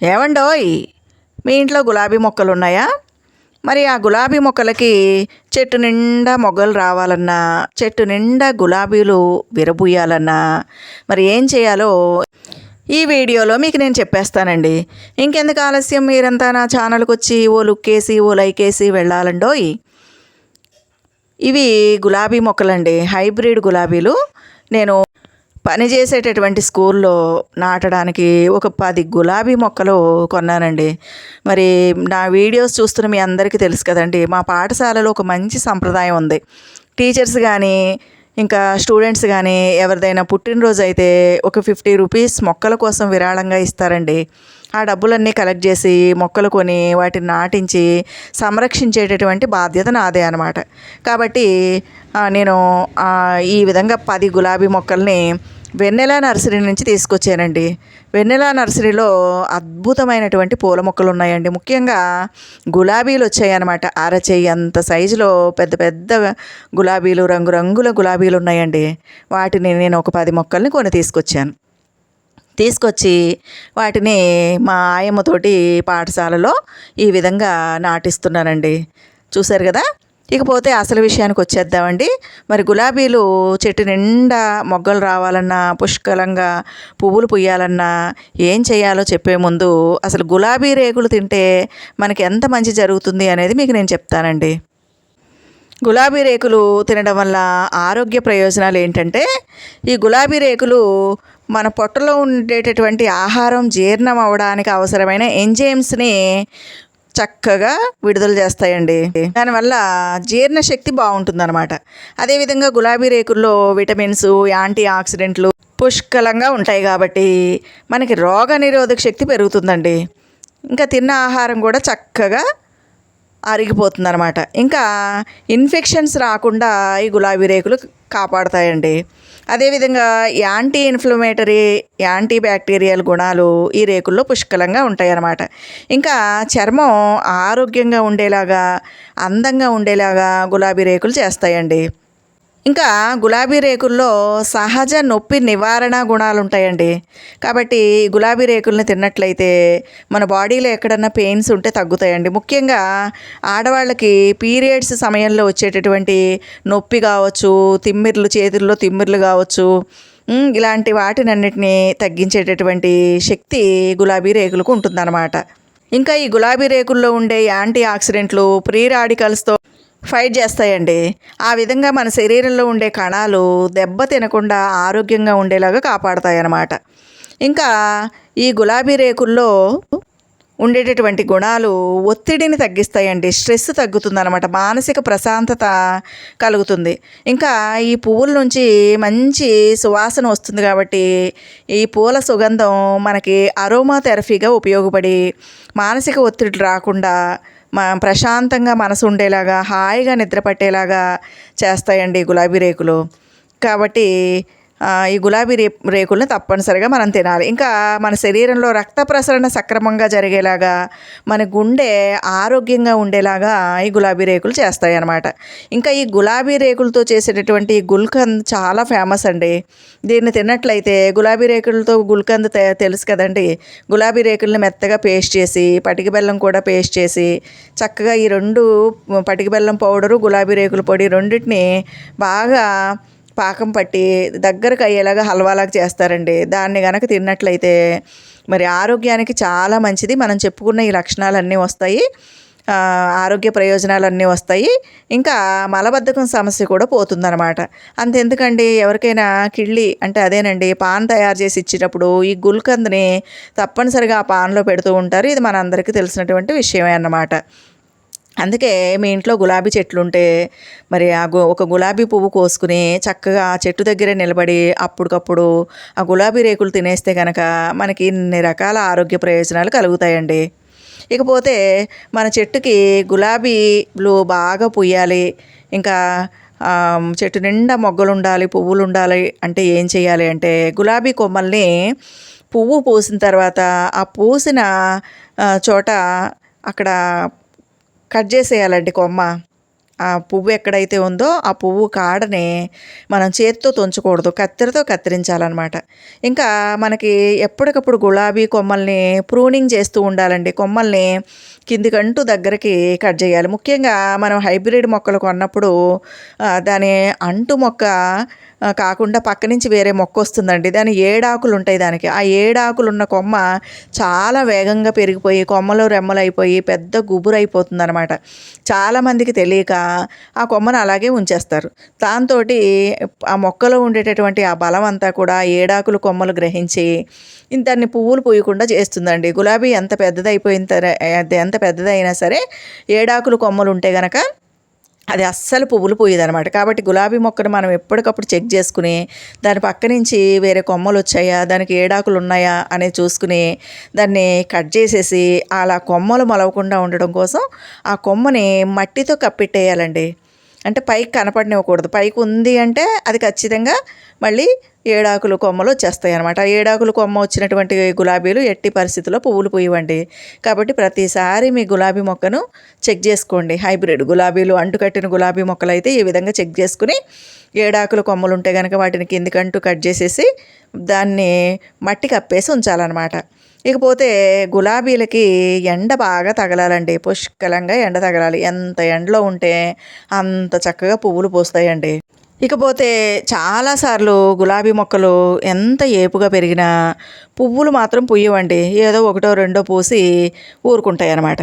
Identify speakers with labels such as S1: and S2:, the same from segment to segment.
S1: ఏవండోయ్, మీ ఇంట్లో గులాబీ మొక్కలు ఉన్నాయా? మరి ఆ గులాబీ మొక్కలకి చెట్టు నిండా మొగ్గలు రావాలన్నా, చెట్టు నిండా గులాబీలు విరబూయాలన్నా మరి ఏం చేయాలో ఈ వీడియోలో మీకు నేను చెప్పేస్తానండి. ఇంకెందుకు ఆలస్యం, మీరంతా నా ఛానల్కి వచ్చి ఓ లుక్కేసి ఓ లైకేసి వెళ్ళాలండోయ్. ఇవి గులాబీ మొక్కలండి, హైబ్రిడ్ గులాబీలు. నేను పనిచేసేటటువంటి స్కూల్లో నాటడానికి ఒక 10 గులాబీ మొక్కలు కొన్నానండి. మరి నా వీడియోస్ చూస్తున్న మీ అందరికీ తెలుసు కదండి, మా పాఠశాలలో ఒక మంచి సంప్రదాయం ఉంది. టీచర్స్ కానీ ఇంకా స్టూడెంట్స్ కానీ ఎవరిదైనా పుట్టినరోజు అయితే ఒక 50 రూపీస్ మొక్కల కోసం విరాళంగా ఇస్తారండి. ఆ డబ్బులన్నీ కలెక్ట్ చేసి మొక్కలు కొని వాటిని నాటించి సంరక్షించేటటువంటి బాధ్యత నాదే అనమాట. కాబట్టి నేను ఈ విధంగా 10 గులాబీ మొక్కల్ని వెన్నెల నర్సరీ నుంచి తీసుకొచ్చానండి. వెన్నెల నర్సరీలో అద్భుతమైనటువంటి పూల మొక్కలు ఉన్నాయండి. ముఖ్యంగా గులాబీలు వచ్చాయన్నమాట. అరచేయి అంత సైజులో పెద్ద పెద్ద గులాబీలు, రంగురంగుల గులాబీలు ఉన్నాయండి. వాటిని నేను ఒక 10 మొక్కల్ని కొని తీసుకొచ్చి వాటిని మా ఆయమ్మతోటి పాఠశాలలో ఈ విధంగా నాటిస్తున్నానండి. చూశారు కదా. ఇకపోతే అసలు విషయానికి వచ్చేద్దామండి. మరి గులాబీలు చెట్టు నిండా మొగ్గలు రావాలన్నా, పుష్కలంగా పువ్వులు పుయ్యాలన్నా ఏం చేయాలో చెప్పే ముందు అసలు గులాబీ రేకులు తింటే మనకి ఎంత మంచి జరుగుతుంది అనేది మీకు నేను చెప్తానండి. గులాబీ రేకులు తినడం వల్ల ఆరోగ్య ప్రయోజనాలు ఏంటంటే, ఈ గులాబీ రేకులు మన పొట్టలో ఉండేటటువంటి ఆహారం జీర్ణం అవ్వడానికి అవసరమైన ఎంజైమ్స్ని చక్కగా విడుదల చేస్తాయండి. దానివల్ల జీర్ణశక్తి బాగుంటుందన్నమాట. అదేవిధంగా గులాబీ రేకుల్లో విటమిన్స్, యాంటీ ఆక్సిడెంట్లు పుష్కలంగా ఉంటాయి కాబట్టి మనకి రోగ నిరోధక శక్తి పెరుగుతుందండి. ఇంకా తిన్న ఆహారం కూడా చక్కగా అరిగిపోతుందన్నమాట. ఇంకా ఇన్ఫెక్షన్స్ రాకుండా ఈ గులాబీ రేకులు కాపాడుతాయండి. అదేవిధంగా యాంటీ ఇన్ఫ్లమేటరీ, యాంటీ బ్యాక్టీరియల్ గుణాలు ఈ రేకుల్లో పుష్కలంగా ఉంటాయన్నమాట. ఇంకా చర్మం ఆరోగ్యంగా ఉండేలాగా, అందంగా ఉండేలాగా గులాబీ రేకులు చేస్తాయండి. ఇంకా గులాబీ రేకుల్లో సహజ నొప్పి నివారణ గుణాలు ఉంటాయండి. కాబట్టి గులాబీ రేకుల్ని తిన్నట్లయితే మన బాడీలో ఎక్కడన్నా పెయిన్స్ ఉంటే తగ్గుతాయండి. ముఖ్యంగా ఆడవాళ్ళకి పీరియడ్స్ సమయంలో వచ్చేటటువంటి నొప్పి కావచ్చు, తిమ్మిర్లు, చేతుల్లో తిమ్మిర్లు కావచ్చు, ఇలాంటి వాటినన్నిటినీ తగ్గించేటటువంటి శక్తి గులాబీ రేకులకు ఉంటుందన్నమాట. ఇంకా ఈ గులాబీ రేకుల్లో ఉండే యాంటీ ఆక్సిడెంట్లు ఫ్రీ రాడికల్స్తో ఫైట్ చేస్తాయండి. ఆ విధంగా మన శరీరంలో ఉండే కణాలు దెబ్బ తినకుండా ఆరోగ్యంగా ఉండేలాగా కాపాడతాయి అన్నమాట. ఇంకా ఈ గులాబీ రేకుల్లో ఉండేటటువంటి గుణాలు ఒత్తిడిని తగ్గిస్తాయండి. స్ట్రెస్ తగ్గుతుందన్నమాట. మానసిక ప్రశాంతత కలుగుతుంది. ఇంకా ఈ పువ్వుల నుంచి మంచి సువాసన వస్తుంది కాబట్టి ఈ పూల సుగంధం మనకి అరోమా థెరపీగా ఉపయోగపడి మానసిక ఒత్తిడి రాకుండా ప్రశాంతంగా మనసు ఉండేలాగా, హాయిగా నిద్ర పట్టేలాగా చేస్తాయండి గులాబీ రేకులు. కాబట్టి ఈ గులాబీ రేకులను తప్పనిసరిగా మనం తినాలి. ఇంకా మన శరీరంలో రక్త ప్రసరణ సక్రమంగా జరిగేలాగా, మన గుండె ఆరోగ్యంగా ఉండేలాగా ఈ గులాబీ రేకులు చేస్తాయి అన్నమాట. ఇంకా ఈ గులాబీ రేకులతో చేసేటటువంటి గుల్కంద్ చాలా ఫేమస్ అండి. దీన్ని తిన్నట్లయితే గులాబీ రేకులతో గుల్కంద్ తెలుసు కదండి. గులాబీ రేకుల్ని మెత్తగా పేస్ట్ చేసి, పటిక బెల్లం కూడా పేస్ట్ చేసి, చక్కగా ఈ 2 పటిక బెల్లం పౌడరు, గులాబీ రేకుల పొడి రెండింటిని బాగా పాకం పట్టి దగ్గరకు అయ్యేలాగా హల్వాలాగా చేస్తారండి. దాన్ని కనుక తిన్నట్లయితే మరి ఆరోగ్యానికి చాలా మంచిది. మనం చెప్పుకున్న ఈ లక్షణాలన్నీ వస్తాయి, ఆరోగ్య ప్రయోజనాలన్నీ వస్తాయి. ఇంకా మలబద్ధకం సమస్య కూడా పోతుందన్నమాట. అంతెందుకండి, ఎవరికైనా కిళ్ళి అంటే అదేనండి పాన్ తయారు చేసి ఇచ్చినప్పుడు ఈ గుల్కంద్ని తప్పనిసరిగా ఆ పాన్లో పెడుతూ ఉంటారు. ఇది మనందరికీ తెలిసినటువంటి విషయమే అన్నమాట. అందుకే మీ ఇంట్లో గులాబీ చెట్లు ఉంటే మరి ఒక గులాబీ పువ్వు కోసుకుని చక్కగా ఆ చెట్టు దగ్గరే నిలబడి అప్పటికప్పుడు ఆ గులాబీ రేకులు తినేస్తే కనుక మనకి ఇన్ని రకాల ఆరోగ్య ప్రయోజనాలు కలుగుతాయండి. ఇకపోతే మన చెట్టుకి గులాబీలు బాగా పుయ్యాలి, ఇంకా చెట్టు నిండా మొగ్గలు ఉండాలి, పువ్వులు ఉండాలి అంటే ఏం చేయాలి అంటే, గులాబీ కొమ్మల్ని పువ్వు పూసిన తర్వాత ఆ పూసిన చోట అక్కడ కట్ చేసేయాలండి కొమ్మ. ఆ పువ్వు ఎక్కడైతే ఉందో ఆ పువ్వు కాడని మనం చేత్తో తుంచకూడదు, కత్తెరతో కత్తిరించాలన్నమాట. ఇంకా మనకి ఎప్పటికప్పుడు గులాబీ కొమ్మల్ని ప్రూనింగ్ చేస్తూ ఉండాలండి. కొమ్మల్ని కిందికంటూ దగ్గరికి కట్ చేయాలి. ముఖ్యంగా మనం హైబ్రిడ్ మొక్కలు కొన్నప్పుడు దాని అంటు మొక్క కాకుండా పక్క నుంచి వేరే మొక్క వస్తుందండి. దాని ఏడాకులు ఉంటాయి దానికి. ఆ ఏడాకులు ఉన్న కొమ్మ చాలా వేగంగా పెరిగిపోయి కొమ్మలు రెమ్మలు అయిపోయి పెద్ద గుబురు అయిపోతుందన్నమాట. చాలామందికి తెలియక ఆ కొమ్మను అలాగే ఉంచేస్తారు. దాంతో ఆ మొక్కలో ఉండేటటువంటి ఆ బలం అంతా కూడా ఏడాకులు కొమ్మలు గ్రహించి దాన్ని పువ్వులు పూయకుండా చేస్తుందండి. గులాబీ ఎంత ఎంత పెద్దదైనా సరే ఏడాకులు కొమ్మలు ఉంటే గనక అది అస్సలు పువ్వులు పూయదనమాట. కాబట్టి గులాబీ మొక్కను మనం ఎప్పటికప్పుడు చెక్ చేసుకుని దాని పక్క నుంచి వేరే కొమ్మలు వచ్చాయా, దానికి ఏడాకులు ఉన్నాయా అనేది చూసుకుని దాన్ని కట్ చేసేసి అలా కొమ్మలు మొలవకుండా ఉండడం కోసం ఆ కొమ్మని మట్టితో కప్పెట్టేయాలండి. అంటే పైకి కనపడనివ్వకూడదు. పైకి ఉంది అంటే అది ఖచ్చితంగా మళ్ళీ ఏడాకులు కొమ్మలు వచ్చేస్తాయి అనమాట. ఏడాకులు కొమ్మ వచ్చినటువంటి గులాబీలు ఎట్టి పరిస్థితుల్లో పువ్వులు పూయవండి. కాబట్టి ప్రతిసారి మీ గులాబీ మొక్కను చెక్ చేసుకోండి. హైబ్రిడ్ గులాబీలు అంటుకట్టిన గులాబీ మొక్కలు అయితే ఈ విధంగా చెక్ చేసుకుని ఏడాకులు కొమ్మలు ఉంటే కనుక వాటిని కిందికంటూ కట్ చేసేసి దాన్ని మట్టి కప్పేసి ఉంచాలన్నమాట. ఇకపోతే గులాబీలకి ఎండ బాగా తగలాలండి. పుష్కలంగా ఎండ తగలాలి. ఎంత ఎండలో ఉంటే అంత చక్కగా పువ్వులు పూస్తాయండి. ఇకపోతే చాలాసార్లు గులాబీ మొక్కలు ఎంత ఏపుగా పెరిగినా పువ్వులు మాత్రం పూయవండి. ఏదో ఒకటో రెండో పూసి ఊరుకుంటాయి అన్నమాట.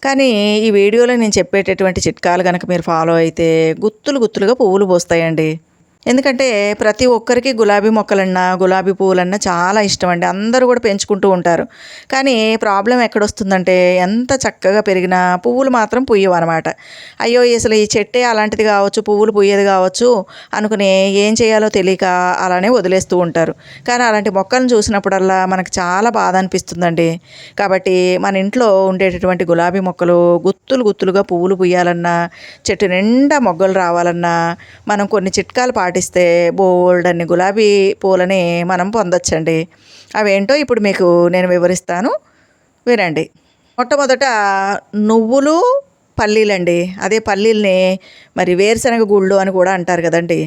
S1: కానీ ఈ వీడియోలో నేను చెప్పేటటువంటి చిట్కాలు కనుక మీరు ఫాలో అయితే గుత్తులు గుత్తులుగా పువ్వులు పూస్తాయండి. ఎందుకంటే ప్రతి ఒక్కరికి గులాబీ మొక్కలన్నా గులాబీ పువ్వులన్నా చాలా ఇష్టం అండి. అందరూ కూడా పెంచుకుంటూ ఉంటారు. కానీ ప్రాబ్లం ఎక్కడొస్తుందంటే ఎంత చక్కగా పెరిగినా పువ్వులు మాత్రం పుయ్యవు అనమాట. అయ్యో అసలు ఈ చెట్టే అలాంటిది కావచ్చు, పువ్వులు పుయ్యేది కావచ్చు అనుకుని ఏం చేయాలో తెలియక అలానే వదిలేస్తూ ఉంటారు. కానీ అలాంటి మొక్కలను చూసినప్పుడల్లా మనకు చాలా బాధ అనిపిస్తుందండి. కాబట్టి మన ఇంట్లో ఉండేటటువంటి గులాబీ మొక్కలు గుత్తులు గుత్తులుగా పువ్వులు పుయ్యాలన్నా, చెట్టు నిండా మొగ్గలు రావాలన్నా మనం కొన్ని చిట్కాలు పాటిస్తే బోల్డన్ని గులాబీ పూలని మనం పొందొచ్చండి. అవేంటో ఇప్పుడు మీకు నేను వివరిస్తాను, వినండి. మొట్టమొదట నువ్వులు, పల్లీలండి. అదే పల్లీల్ని మరి వేరుశనగ గుళ్ళు అని కూడా అంటారు కదండి.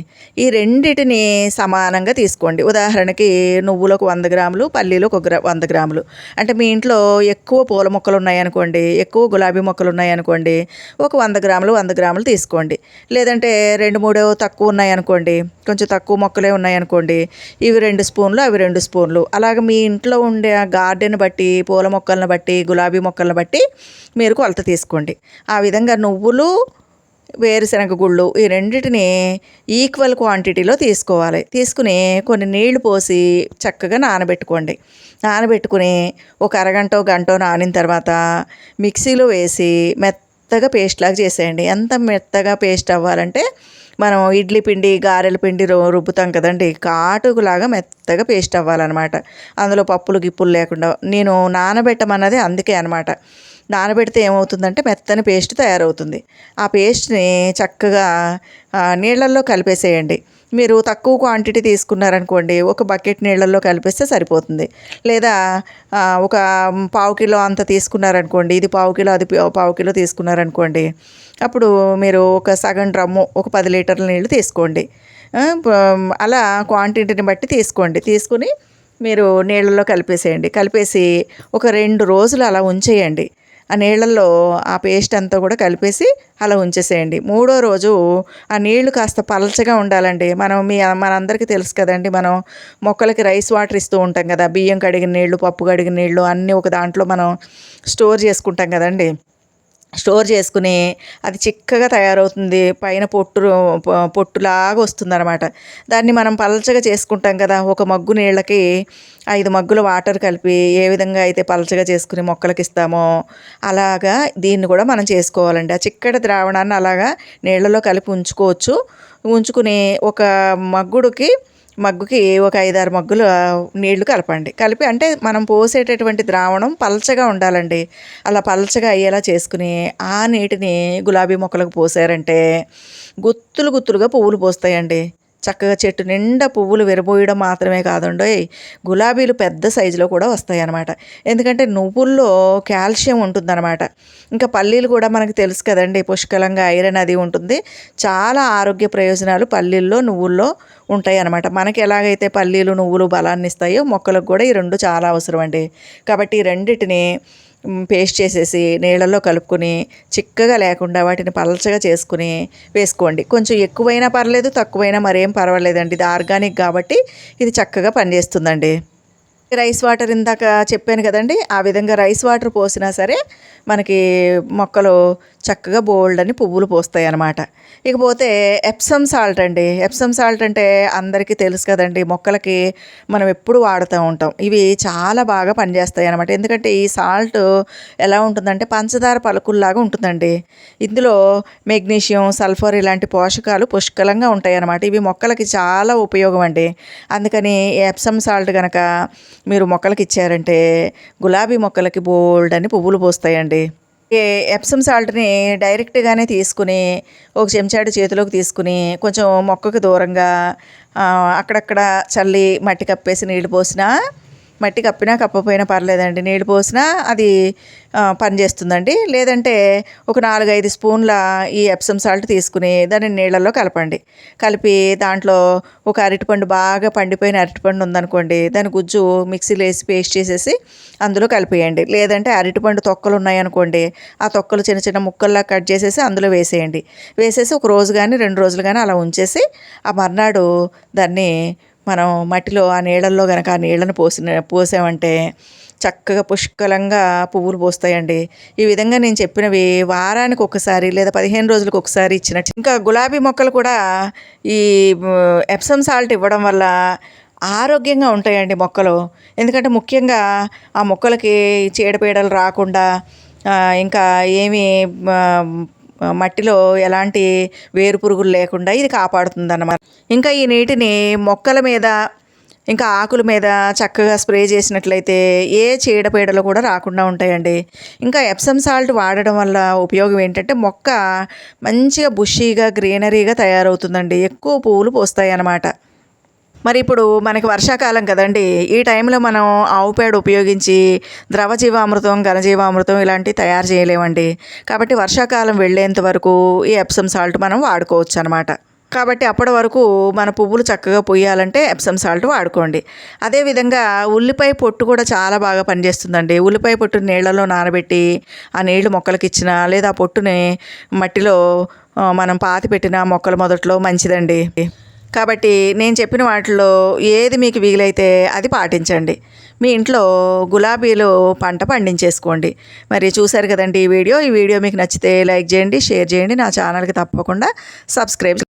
S1: ఈ రెండిటిని సమానంగా తీసుకోండి. ఉదాహరణకి నువ్వులకు 100 గ్రాములు, పల్లీలకు 100 గ్రాములు. అంటే మీ ఇంట్లో ఎక్కువ పూల మొక్కలు ఉన్నాయనుకోండి, ఎక్కువ గులాబీ మొక్కలు ఉన్నాయనుకోండి, ఒక 100 గ్రాములు 100 గ్రాములు తీసుకోండి. లేదంటే 2-3 తక్కువ ఉన్నాయనుకోండి, కొంచెం తక్కువ మొక్కలే ఉన్నాయనుకోండి, ఇవి 2 స్పూన్లు అవి 2 స్పూన్లు. అలాగ మీ ఇంట్లో ఉండే గార్డెన్ బట్టి, పూల మొక్కలను బట్టి, గులాబీ మొక్కలను బట్టి మీరు కొలత తీసుకోండి. ఆ విధంగా నువ్వులు, వేరుశనగ గుళ్ళు ఈ రెండింటిని ఈక్వల్ క్వాంటిటీలో తీసుకోవాలి. తీసుకుని కొన్ని నీళ్లు పోసి చక్కగా నానబెట్టుకోండి. నానబెట్టుకుని ఒక అరగంట గంట నానిన తర్వాత మిక్సీలో వేసి మెత్తగా పేస్ట్ లాగా చేసేయండి. ఎంత మెత్తగా పేస్ట్ అవ్వాలంటే మనం ఇడ్లీ పిండి, గారెల పిండి రుబ్బుతాం కదండి, కాటుకులాగా మెత్తగా పేస్ట్ అవ్వాలన్నమాట. అందులో పప్పులు గిప్పులు లేకుండా. నేను నానబెట్టమన్నది అందుకే అనమాట. నానబెడితే ఏమవుతుందంటే మెత్తని పేస్ట్ తయారవుతుంది. ఆ పేస్ట్ని చక్కగా నీళ్ళల్లో కలిపేసేయండి. మీరు తక్కువ క్వాంటిటీ తీసుకున్నారనుకోండి, ఒక బకెట్ నీళ్ళల్లో కలిపేస్తే సరిపోతుంది. లేదా ఒక పావు కిలో అంత తీసుకున్నారనుకోండి, ఇది పావు కిలో అది పావు కిలో తీసుకున్నారనుకోండి, అప్పుడు మీరు ఒక సగం డ్రమ్ము ఒక 10 లీటర్ల నీళ్ళు తీసుకోండి. అలా క్వాంటిటీని బట్టి తీసుకోండి. తీసుకుని మీరు నీళ్ళల్లో కలిపేసేయండి. కలిపేసి ఒక 2 రోజులు అలా ఉంచేయండి. ఆ నీళ్ళల్లో ఆ పేస్ట్ అంతా కూడా కలిపేసి అలా ఉంచేసేయండి. 3వ రోజు ఆ నీళ్లు కాస్త పలచగా ఉండాలండి. మనందరికీ తెలుసు కదండి, మనం మొక్కలకి రైస్ వాటర్ ఇస్తూ ఉంటాం కదా. బియ్యం కడిగిన నీళ్లు, పప్పు కడిగిన నీళ్లు అన్నీ ఒక దాంట్లో మనం స్టోర్ చేసుకుంటాం కదండి. స్టోర్ చేసుకుని అది చిక్కగా తయారవుతుంది. పైన పొట్టులాగా వస్తుందన్నమాట. దాన్ని మనం పలచగా చేసుకుంటాం కదా. ఒక మగ్గు నీళ్ళకి 5 మగ్గుల వాటర్ కలిపి ఏ విధంగా అయితే పలచగా చేసుకుని మొక్కలకి ఇస్తామో అలాగా దీన్ని కూడా మనం చేసుకోవాలండి. ఆ చిక్కటి ద్రావణాన్ని అలాగా నీళ్ళలో కలిపి ఉంచుకోవచ్చు. ఉంచుకుని ఒక మగ్గుకి ఒక 5-6 మగ్గులు నీళ్లు కలపండి. కలిపి అంటే మనం పోసేటటువంటి ద్రావణం పలచగా ఉండాలండి. అలా పలచగా అయ్యేలా చేసుకుని ఆ నీటిని గులాబీ మొక్కలకు పోసారంటే గుత్తులు గుత్తులుగా పువ్వులు పోస్తాయండి. చక్కగా చెట్టు నిండా పువ్వులు విరబోయడం మాత్రమే కాదండోయ్, గులాబీలు పెద్ద సైజులో కూడా వస్తాయి అన్నమాట. ఎందుకంటే నువ్వుల్లో కాల్షియం ఉంటుందన్నమాట. ఇంకా పల్లీలు కూడా మనకు తెలుసు కదండి, పుష్కలంగా ఐరన్ అది ఉంటుంది. చాలా ఆరోగ్య ప్రయోజనాలు పల్లీల్లో నువ్వుల్లో ఉంటాయి అన్నమాట. మనకి ఎలాగైతే పల్లీలు నువ్వులు బలాన్ని ఇస్తాయో మొక్కలకు కూడా ఈ రెండు చాలా అవసరం అండి. కాబట్టి ఈ రెండింటిని పేస్ట్ చేసేసి నీళ్ళల్లో కలుపుకొని చిక్కగా లేకుండా వాటిని పలచగా చేసుకుని వేసుకోండి. కొంచెం ఎక్కువైనా పర్లేదు, తక్కువైనా మరేం పర్వాలేదండి. ఇది ఆర్గానిక్ కాబట్టి ఇది చక్కగా పనిచేస్తుందండి. రైస్ వాటర్ ఇందాక చెప్పాను కదండి, ఆ విధంగా రైస్ వాటర్ పోసినా సరే మనకి మొక్కలు చక్కగా బోల్డ్ అని పువ్వులు పోస్తాయి అన్నమాట. ఇకపోతే ఎప్సమ్ సాల్ట్ అండి. ఎప్సమ్ సాల్ట్ అంటే అందరికీ తెలుసు కదండి, మొక్కలకి మనం ఎప్పుడు వాడుతూ ఉంటాం. ఇవి చాలా బాగా పనిచేస్తాయి అన్నమాట. ఎందుకంటే ఈ సాల్ట్ ఎలా ఉంటుందంటే పంచదార పలుకుల్లాగా ఉంటుందండి. ఇందులో మెగ్నీషియం, సల్ఫర్ ఇలాంటి పోషకాలు పుష్కలంగా ఉంటాయి అన్నమాట. ఇవి మొక్కలకి చాలా ఉపయోగం అండి. అందుకని ఎప్సమ్ సాల్ట్ కనుక మీరు మొక్కలకి ఇచ్చారంటే గులాబీ మొక్కలకి బోల్డ్ అని పువ్వులు పోస్తాయండి. ఈ ఎప్సమ్ సాల్ట్ని డైరెక్ట్గానే తీసుకుని ఒక చెంచాడు చేతిలోకి తీసుకుని కొంచెం మొక్కకు దూరంగా అక్కడక్కడ చల్లి మట్టి కప్పేసి నీళ్లు పోసినా, మట్టి కప్పినా కప్పపోయినా పర్లేదండి, నీళ్ళు పోసినా అది పనిచేస్తుందండి. లేదంటే ఒక 4-5 స్పూన్ల ఈ ఎప్సమ్ సాల్ట్ తీసుకుని దాన్ని నీళ్ళల్లో కలపండి. కలిపి దాంట్లో ఒక అరటిపండు, బాగా పండిపోయిన అరటిపండు ఉందనుకోండి, దాని గుజ్జు మిక్సీలో వేసి పేస్ట్ చేసేసి అందులో కలిపేయండి. లేదంటే అరటిపండు తొక్కలు ఉన్నాయనుకోండి, ఆ తొక్కలు చిన్న చిన్న ముక్కల్లా కట్ చేసేసి అందులో వేసేయండి. వేసేసి ఒక రోజు కానీ 2 రోజులు కానీ అలా ఉంచేసి ఆ మర్నాడు దాన్ని మనం మట్టిలో ఆ నీళ్ళల్లో కనుక ఆ నీళ్ళను పోసామంటే చక్కగా పుష్కలంగా పువ్వులు పోస్తాయండి. ఈ విధంగా నేను చెప్పినవి వారానికి ఒకసారి లేదా 15 రోజులకు ఒకసారి ఇచ్చినట్టు. ఇంకా గులాబీ మొక్కలు కూడా ఈ ఎప్సమ్ సాల్ట్ ఇవ్వడం వల్ల ఆరోగ్యంగా ఉంటాయండి మొక్కలు. ఎందుకంటే ముఖ్యంగా ఆ మొక్కలకి చీడపీడలు రాకుండా, ఇంకా ఏమీ మట్టిలో ఎలాంటి వేరు పురుగులు లేకుండా ఇది కాపాడుతుందన్నమాట. ఇంకా ఈ నీటిని మొక్కల మీద ఇంకా ఆకుల మీద చక్కగా స్ప్రే చేసినట్లయితే ఏ చీడపీడలు కూడా రాకుండా ఉంటాయండి. ఇంకా ఎప్సమ్ సాల్ట్ వాడడం వల్ల ఉపయోగం ఏంటంటే మొక్క మంచిగా బుషీగా గ్రీనరీగా తయారవుతుందండి. ఎక్కువ పువ్వులు పోస్తాయి అన్నమాట. మరి ఇప్పుడు మనకి వర్షాకాలం కదండి, ఈ టైంలో మనం ఆవు పేడ ఉపయోగించి ద్రవజీవామృతం, ఘనజీవామృతం ఇలాంటివి తయారు చేయలేమండి. కాబట్టి వర్షాకాలం వెళ్ళేంత వరకు ఈ ఎప్సమ్ సాల్ట్ మనం వాడుకోవచ్చు అనమాట. కాబట్టి అప్పటి వరకు మన పువ్వులు చక్కగా పొయ్యాలంటే ఎప్సమ్ సాల్ట్ వాడుకోండి. అదేవిధంగా ఉల్లిపాయ పొట్టు కూడా చాలా బాగా పనిచేస్తుందండి. ఉల్లిపాయ పొట్టుని నీళ్ళలో నానబెట్టి ఆ నీళ్లు మొక్కలకి ఇచ్చినా, లేదా ఆ పొట్టుని మట్టిలో మనం పాతి పెట్టిన మొక్కల మొదట్లో మంచిదండి. కాబట్టి నేను చెప్పిన వాటిలో ఏది మీకు వీలైతే అది పాటించండి. మీ ఇంట్లో గులాబీలు పంట పండించేసుకోండి. మరి చూశారు కదండి ఈ వీడియో మీకు నచ్చితే లైక్ చేయండి, షేర్ చేయండి. నా ఛానల్కి తప్పకుండా సబ్స్క్రైబ్